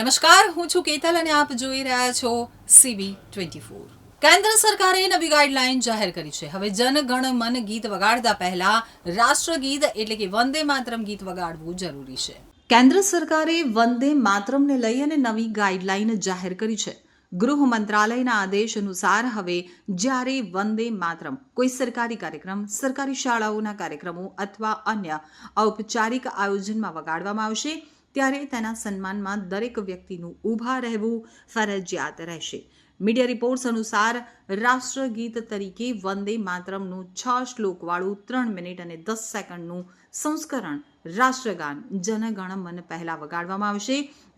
નમસ્કાર, હું છું કેતલ અને આપ જોઈ રહ્યા છો CB24। કેન્દ્ર સરકારે નવી ગાઈડલાઈન જાહેર કરી છે। હવે જન ગણ મન ગીત વગાડતા પહેલા રાષ્ટ્રગીત એટલે કે વંદે માતરમ ગીત વગાડવું જરૂરી છે। કેન્દ્ર સરકારે વંદે માતરમને લઈ અને નવી ગાઈડલાઈન જાહેર કરી છે। ગૃહ મંત્રાલયના આદેશ અનુસાર હવે જ્યારે વંદે માતરમ કોઈ સરકારી કાર્યક્રમ, સરકારી શાળાઓના કાર્યક્રમો અથવા અન્ય ઔપચારિક આયોજનમાં વગાડવામાં આવશે ત્યારે તેના સન્માનમાં દરેક વ્યક્તિનું ઊભા રહેવું ફરજિયાત રહેશે। મીડિયા રિપોર્ટ્સ અનુસાર રાષ્ટ્રગીત તરીકે વંદે માતરમનું 6 શ્લોકવાળું 3 મિનિટ અને 10 સેકન્ડનું સંસ્કરણ રાષ્ટ્રગાન જનગણ મન પહેલા વગાડવામાં આવશે,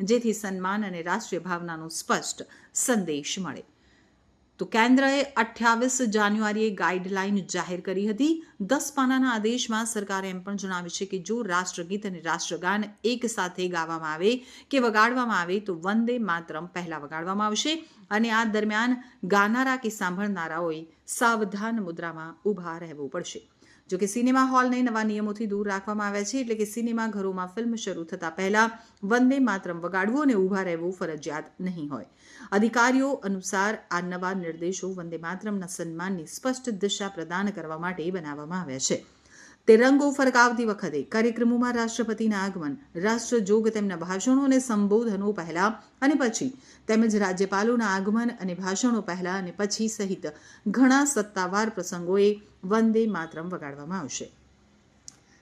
જેથી સન્માન અને રાષ્ટ્રીય ભાવનાનો સ્પષ્ટ સંદેશ મળે। તો કેન્દ્રએ 28 જાન્યુઆરીએ ગાઈડલાઈન જાહેર કરી હતી। 10 પાનાના આદેશમાં સરકારે એમ પણ જણાવ્યું છે કે જો રાષ્ટ્રગીત અને રાષ્ટ્રગાન એક સાથે ગાવામાં આવે કે વગાડવામાં આવે તો વંદે માતરમ પહેલા વગાડવામાં આવશે અને આ દરમિયાન ગાનારા કે સાંભળનારાઓએ સાવધાન મુદ્રામાં ઊભા રહેવું પડશે। જોકે સિનેમા હોલને નવા નિયમોથી દૂર રાખવામાં આવ્યા છે, એટલે કે સિનેમા ઘરોમાં ફિલ્મ શરૂ થતાં પહેલા વંદે માતરમ વગાડવું અને ઊભા રહેવું ફરજિયાત નહીં હોય। અધિકારીઓ અનુસાર આ નવા નિર્દેશો વંદે માતરમના સન્માનની સ્પષ્ટ દિશા પ્રદાન કરવા માટે બનાવવામાં આવ્યા છે। તિરંગો ફરકાવતી વખતે કાર્યક્રમોમાં રાષ્ટ્રપતિના આગમન, રાષ્ટ્રજોગ, તેમના ભાષણો અને સંબોધનો પહેલા અને પછી તેમજ રાજ્યપાલોના આગમન અને ભાષણો પહેલા અને પછી સહિત ઘણા સત્તાવાર પ્રસંગોએ વંદે માતરમ વગાડવામાં આવશે।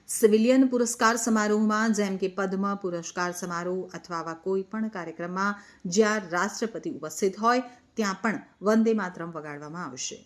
સિવિલિયન પુરસ્કાર સમારોહમાં જેમ કે પદ્મ પુરસ્કાર સમારોહ અથવા આવા કોઈ પણ કાર્યક્રમમાં જ્યાં રાષ્ટ્રપતિ ઉપસ્થિત હોય ત્યાં પણ વંદે માતરમ વગાડવામાં આવશે।